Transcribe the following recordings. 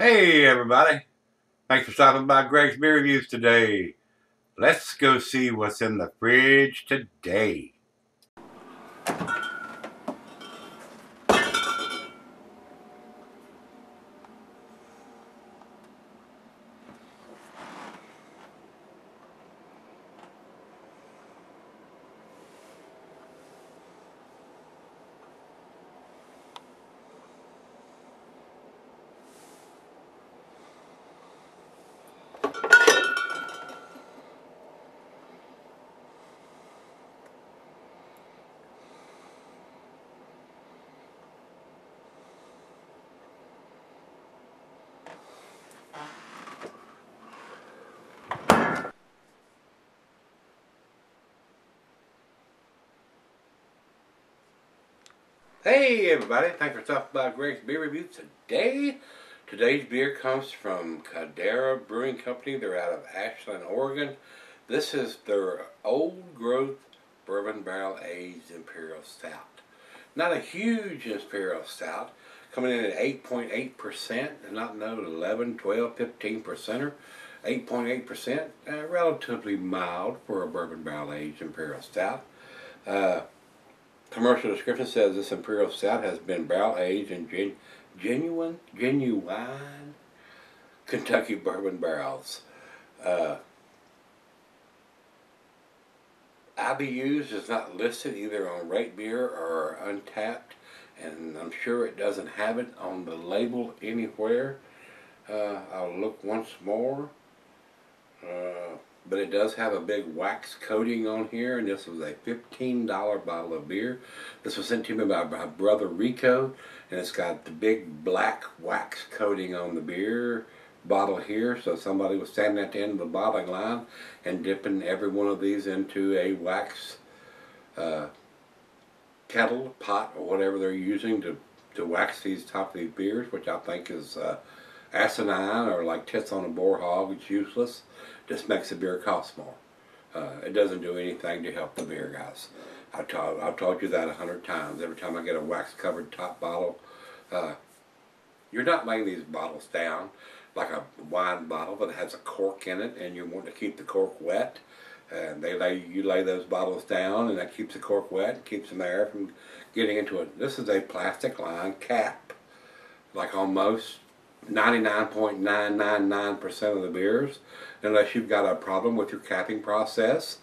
Hey everybody, thanks for stopping by Gregsbeerreviews today. Let's go see what's in the fridge today. Hey everybody, thanks for stopping by Gregsbeerreviews today. Today's beer comes from Caldera Brewing Company. They're out of Ashland, Oregon. This is their old growth bourbon barrel aged Imperial Stout. Not a huge Imperial Stout, coming in at 8.8%, and not no 11, 12, 15%er. 8.8%, relatively mild for a bourbon barrel aged Imperial Stout. Commercial description says this Imperial Stout has been barrel aged in genuine Kentucky bourbon barrels. IBUs is not listed either on Rate Beer or Untapped, and I'm sure it doesn't have it on the label anywhere. I'll look once more. But it does have a big wax coating on here, and this was a $15 bottle of beer. This was sent to me by my brother Rico, and it's got the big black wax coating on the beer bottle here. So somebody was standing at the end of the bottling line and dipping every one of these into a wax kettle, pot, or whatever they're using to wax these top of these beers, which I think is asinine, or like tits on a boar hog. It's useless. Just makes the beer cost more. It doesn't do anything to help the beer, guys. I've told you that 100 times. Every time I get a wax covered top bottle, you're not laying these bottles down like a wine bottle that has a cork in it, and you want to keep the cork wet. And you lay those bottles down, and that keeps the cork wet and keeps some air from getting into it. This is a plastic lined cap, like almost 99.999% of the beers. Unless you've got a problem with your capping process,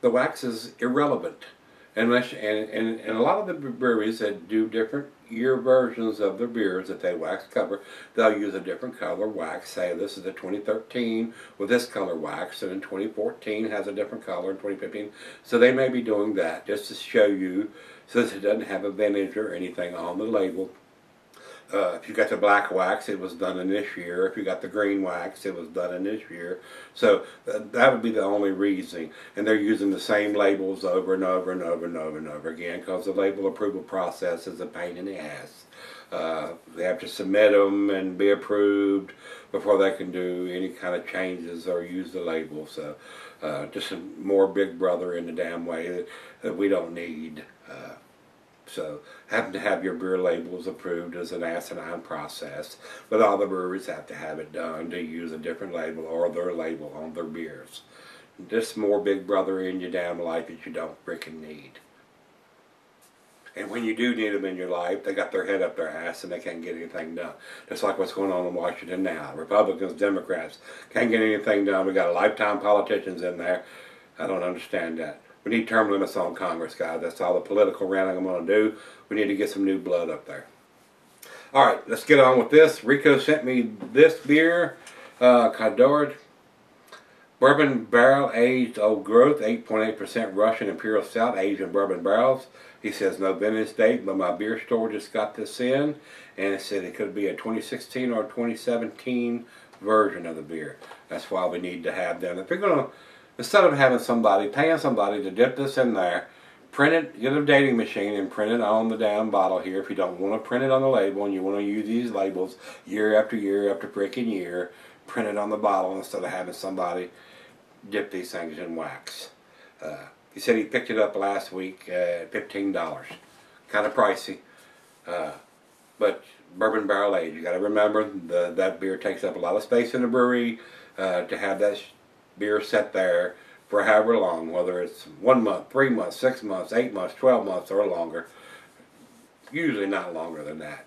the wax is irrelevant. And a lot of the breweries that do different year versions of their beers that they wax cover, they'll use a different color wax. Say this is a 2013 with this color wax, and in 2014 has a different color, in 2015. So they may be doing that just to show you, since it doesn't have a vintage or anything on the label. If you got the black wax, it was done in this year. If you got the green wax, it was done in this year. So that would be the only reason. And they're using the same labels over and over and over and over and over again, because the label approval process is a pain in the ass. They have to submit them and be approved before they can do any kind of changes or use the label. So just some more Big Brother in the damn way that we don't need. So having to have your beer labels approved is an asinine process, but all the breweries have to have it done to use a different label or their label on their beers. Just more Big Brother in your damn life that you don't frickin' need. And when you do need them in your life, they got their head up their ass and they can't get anything done. Just like what's going on in Washington now. Republicans, Democrats can't get anything done. We got lifetime politicians in there. I don't understand that. We need term limits on Congress, guys. That's all the political ranting I'm going to do. We need to get some new blood up there. All right, let's get on with this. Rico sent me this beer, Caldera Bourbon Barrel Aged Old Growth, 8.8% Russian Imperial Stout, aged in bourbon barrels. He says no vintage date, but my beer store just got this in, and it said it could be a 2016 or 2017 version of the beer. That's why we need to have them. If you're going to, instead of having paying somebody to dip this in there, print it, get a dating machine and print it on the damn bottle here. If you don't want to print it on the label and you want to use these labels year after freaking year, print it on the bottle instead of having somebody dip these things in wax. He said he picked it up last week at $15. Kind of pricey, but bourbon barrel aged. You got to remember that beer takes up a lot of space in the brewery. To have that beer set there for however long, whether it's 1 month, 3 months, 6 months, 8 months, 12 months, or longer. Usually not longer than that.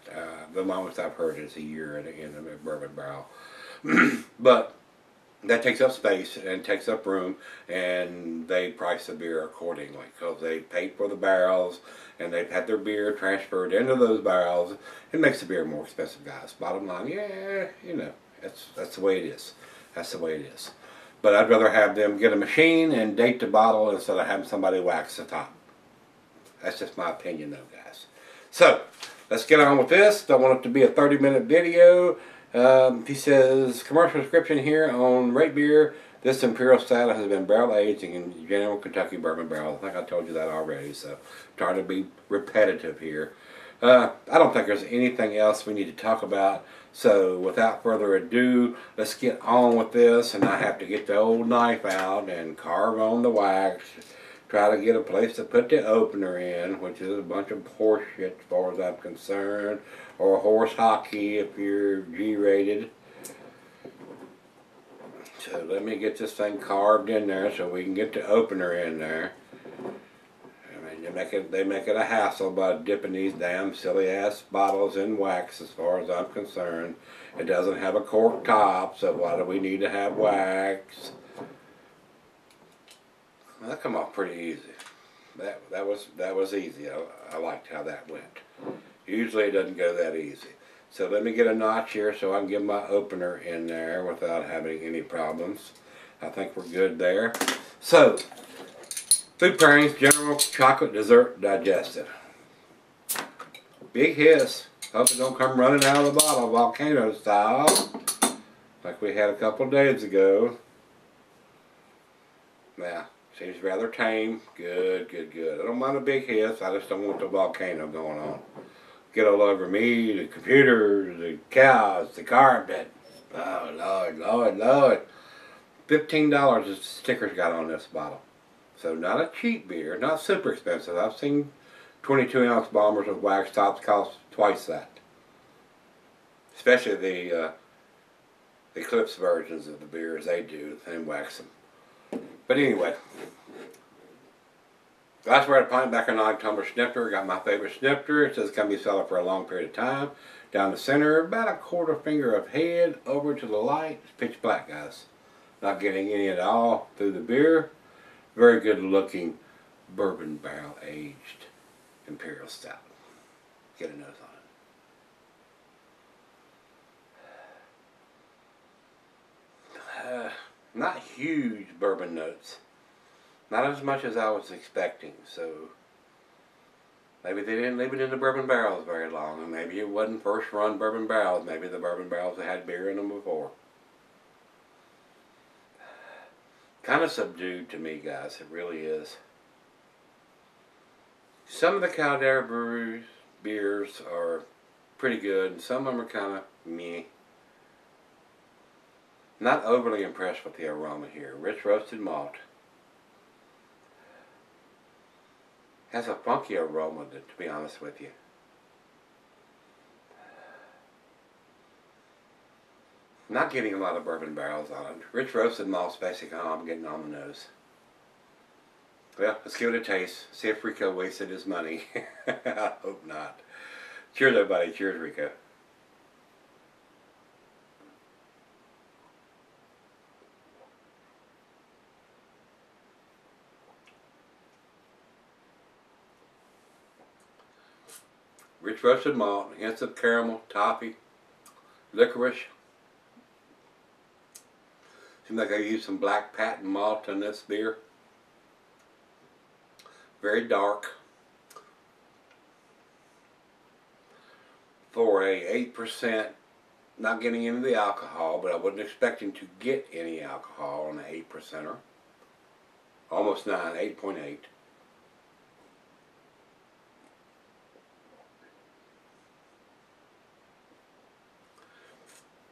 The longest I've heard is a year in a bourbon barrel. But that takes up space and takes up room, and they price the beer accordingly because they paid for the barrels and they've had their beer transferred into those barrels. It makes the beer more expensive, guys. Bottom line, yeah, you know, that's the way it is. That's the way it is. But I'd rather have them get a machine and date the bottle instead of having somebody wax the top. That's just my opinion, though, guys. So, let's get on with this. Don't want it to be a 30-minute video. He says, commercial description here on Rate Beer. This Imperial Stout has been barrel aged in general Kentucky bourbon barrels. I think I told you that already, so trying to be repetitive here. I don't think there's anything else we need to talk about. So without further ado, let's get on with this. And I have to get the old knife out and carve on the wax. Try to get a place to put the opener in, which is a bunch of horse shit as far as I'm concerned. Or horse hockey if you're G-rated. So let me get this thing carved in there so we can get the opener in there. I mean, they make it a hassle by dipping these damn silly ass bottles in wax as far as I'm concerned. It doesn't have a cork top, so why do we need to have wax? Well, that come off pretty easy. That was easy. I liked how that went. Usually it doesn't go that easy. So let me get a notch here so I can get my opener in there without having any problems. I think we're good there. So, food pairings, general chocolate dessert digestive. Big hiss. Hope it don't come running out of the bottle volcano style like we had a couple days ago. Yeah, seems rather tame. Good, good, good. I don't mind a big hiss. I just don't want the volcano going on. Get all over me, the computers, the cows, the carpet. Oh, Lord, Lord, Lord. $15 is the stickers got on this bottle. So not a cheap beer, not super expensive. I've seen 22-ounce bombers with wax tops cost twice that. Especially the Eclipse versions of the beers, they do, and wax them. But anyway. Glassware, a pint, backer, 9-tumbler snifter. Got my favorite snifter. It says it's going to be selling for a long period of time. Down the center, about a quarter finger of head over to the light. It's pitch black, guys. Not getting any at all through the beer. Very good looking bourbon barrel aged Imperial Stout. Get a nose on it. Not huge bourbon notes. Not as much as I was expecting, so maybe they didn't leave it in the bourbon barrels very long, and maybe it wasn't first run bourbon barrels. Maybe the bourbon barrels that had beer in them before. Kind of subdued to me, guys. It really is. Some of the Caldera Brewing beers are pretty good, and some of them are kind of meh. Not overly impressed with the aroma here. Rich roasted malt. Has a funky aroma, to be honest with you. Not getting a lot of bourbon barrels on it. Rich roasted malt's basically all I'm getting on the nose. Well, let's give it a taste. See if Rico wasted his money. I hope not. Cheers, everybody. Cheers, Rico. Rich roasted malt, hints of caramel, toffee, licorice. Seems like I used some black patent malt in this beer. Very dark. For a 8%, not getting into the alcohol, but I wasn't expecting to get any alcohol on an 8%er. Almost 9, 8.8.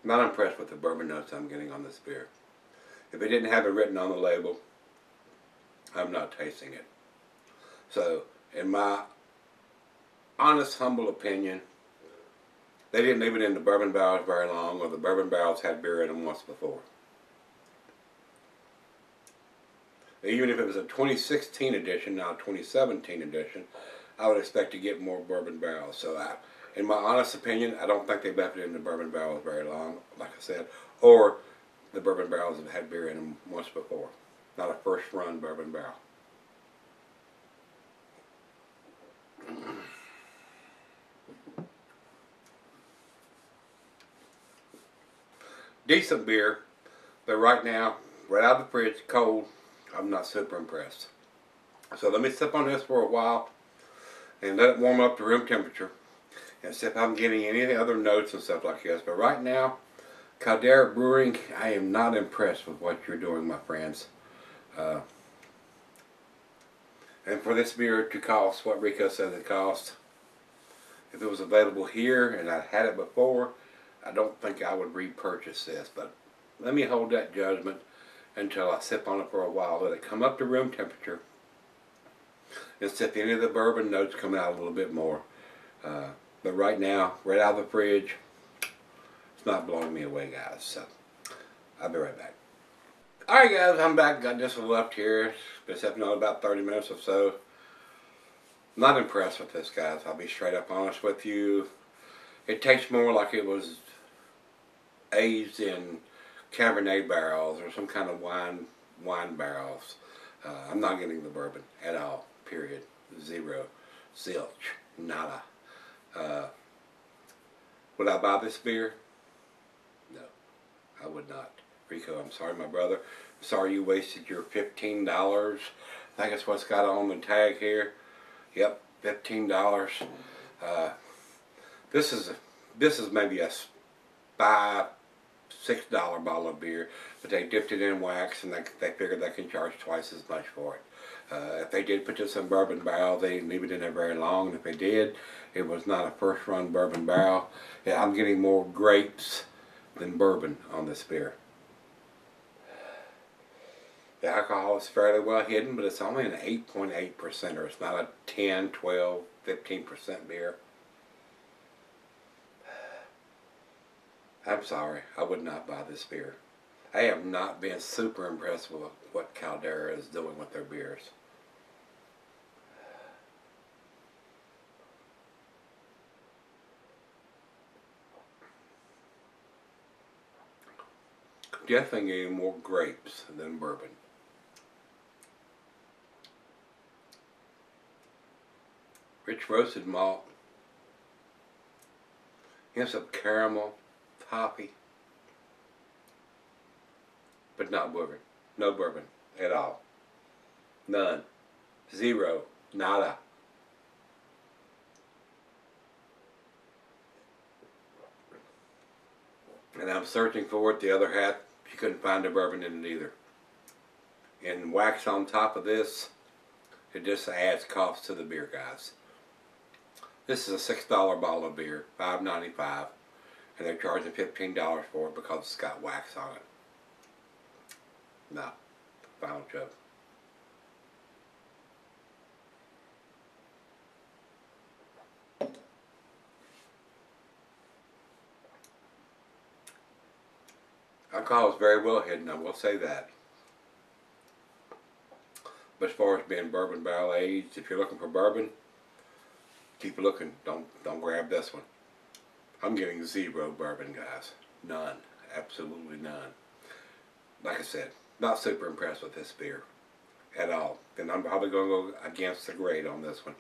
Not impressed with the bourbon notes I'm getting on this beer. If it didn't have it written on the label, I'm not tasting it. So, in my honest, humble opinion, They didn't leave it in the bourbon barrels very long, or the bourbon barrels had beer in them once before. Even if it was a 2016 edition, now a 2017 edition, I would expect to get more bourbon barrels. So in my honest opinion, I don't think they left it in the bourbon barrels very long, like I said, or the bourbon barrels have had beer in them once before. Not a first run bourbon barrel. Decent beer, but right now, right out of the fridge, cold, I'm not super impressed. So let me sip on this for a while and let it warm up to room temperature and see if I'm getting any of the other notes and stuff like this. But right now, Caldera Brewing, I am not impressed with what you're doing, my friends. And for this beer to cost what Rico says it costs, if it was available here and I'd had it before, I don't think I would repurchase this. But let me hold that judgment until I sip on it for a while. Let it come up to room temperature and see if any of the bourbon notes come out a little bit more. But right now, right out of the fridge, it's not blowing me away, guys. So I'll be right back. Alright guys, I'm back. Got just left here. Been sipping on about 30 minutes or so. Not impressed with this, guys. I'll be straight up honest with you. It tastes more like it was aged in Cabernet barrels or some kind of wine barrels. I'm not getting the bourbon at all. Period. Zero. Zilch. Nada. Would I buy this beer? No, I would not. Rico, I'm sorry, my brother. I'm sorry you wasted your $15. I think that's what's got on the tag here. Yep, $15. This is maybe a $5, $6 bottle of beer, but they dipped it in wax and they figured they can charge twice as much for it. If they did put this in bourbon barrel, they didn't leave it in there very long. And if they did, it was not a first run bourbon barrel. Yeah, I'm getting more grapes than bourbon on this beer. The alcohol is fairly well hidden, but it's only an 8.8%, or it's not a 10, 12, 15% beer. I'm sorry, I would not buy this beer. I have not been super impressed with what Caldera is doing with their beers. Definitely getting more grapes than bourbon. Rich roasted malt. Hints of caramel, toffee, but not bourbon. No bourbon at all. None. Zero. Nada. And I'm searching for it. The other half, you couldn't find a bourbon in it either. And wax on top of this, it just adds cost to the beer, guys. This is a $6 bottle of beer, $5.95, and they're charging $15 for it because it's got wax on it. No, final joke. Alcohol is very well hidden, I will say that. But as far as being bourbon barrel aged, if you're looking for bourbon, keep looking. Don't grab this one. I'm getting zero bourbon, guys. None. Absolutely none. Like I said, not super impressed with this beer at all. And I'm probably going to go against the grade on this one.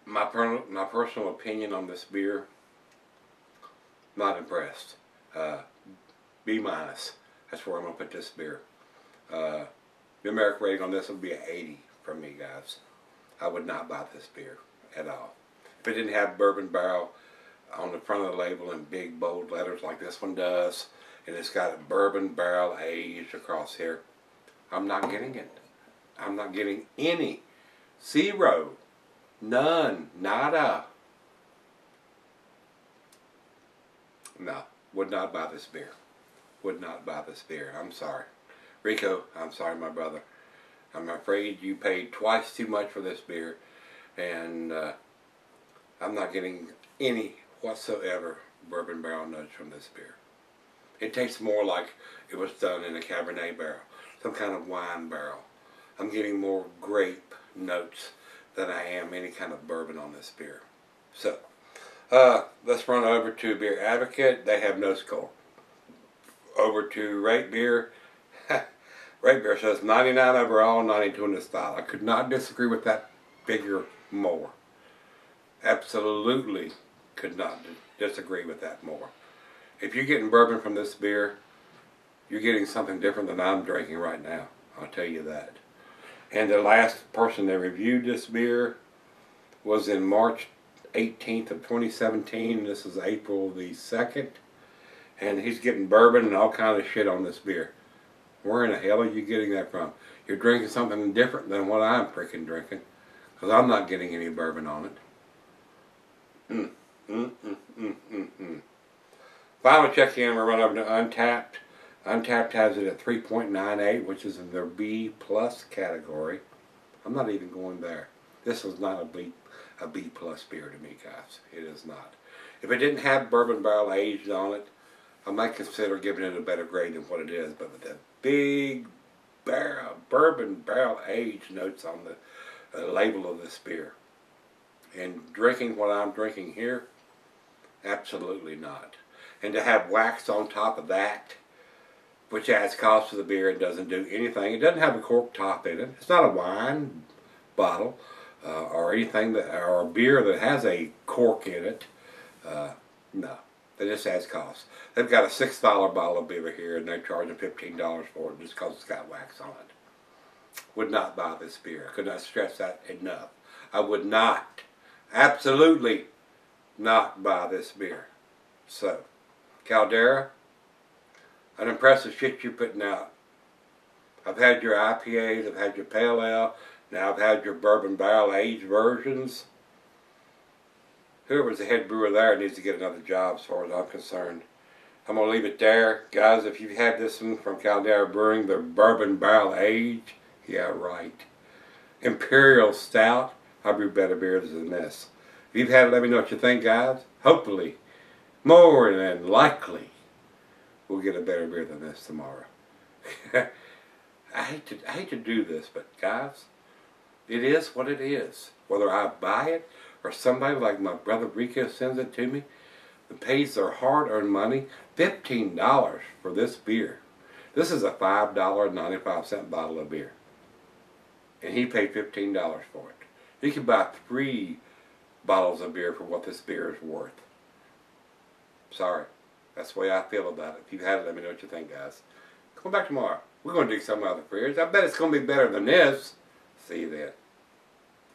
My personal opinion on this beer, not impressed. B-. That's where I'm going to put this beer. The numeric rating on this would be an 80 from me, guys. I would not buy this beer at all. If it didn't have bourbon barrel on the front of the label in big bold letters like this one does, and it's got a bourbon barrel aged across here, I'm not getting it. I'm not getting any. Zero. None. Nada. No. Would not buy this beer. Would not buy this beer. I'm sorry. Rico, I'm sorry, my brother. I'm afraid you paid twice too much for this beer, and I'm not getting any whatsoever bourbon barrel notes from this beer. It tastes more like it was done in a Cabernet barrel, some kind of wine barrel. I'm getting more grape notes than I am any kind of bourbon on this beer. So, let's run over to Beer Advocate. They have no score. Over to Rate Beer. Rate Beer says 99 overall, 92 in the style. I could not disagree with that figure more. Absolutely could not disagree with that more. If you're getting bourbon from this beer, you're getting something different than I'm drinking right now. I'll tell you that. And the last person that reviewed this beer was in March 18th of 2017. This is April the 2nd. And he's getting bourbon and all kind of shit on this beer. Where in the hell are you getting that from? You're drinking something different than what I'm freaking drinking. Because I'm not getting any bourbon on it. Final check-in, we'll run over to Untapped. Untapped has it at 3.98, which is in their B plus category. I'm not even going there. This is not a B plus beer to me, guys. It is not. If it didn't have bourbon barrel aged on it, I might consider giving it a better grade than what it is. But with the big bourbon barrel aged notes on the label of this beer, and drinking what I'm drinking here, absolutely not. And to have wax on top of that, which adds cost to the beer and doesn't do anything. It doesn't have a cork top in it. It's not a wine bottle or anything or a beer that has a cork in it. No, it just adds cost. They've got a $6 bottle of beer here, and they're charging $15 for it just because it's got wax on it. Would not buy this beer. I could not stress that enough. I would not, absolutely not buy this beer. So, Caldera, an impressive shit you're putting out. I've had your IPAs, I've had your Pale Ale, now I've had your bourbon barrel aged versions. Whoever's the head brewer there needs to get another job as far as I'm concerned. I'm going to leave it there. Guys, if you've had this one from Caldera Brewing, the bourbon barrel aged, yeah, right. Imperial Stout, I brew better beers than this. If you've had it, let me know what you think, guys. Hopefully, more than likely, we'll get a better beer than this tomorrow. I hate to do this, but guys, it is what it is. Whether I buy it or somebody like my brother Rico sends it to me, and pays their hard-earned money, $15 for this beer. This is a $5.95 bottle of beer. And he paid $15 for it. You can buy 3 bottles of beer for what this beer is worth. Sorry. That's the way I feel about it. If you've had it, let me know what you think, guys. Come back tomorrow. We're going to do some other beers. I bet it's going to be better than this. See you then.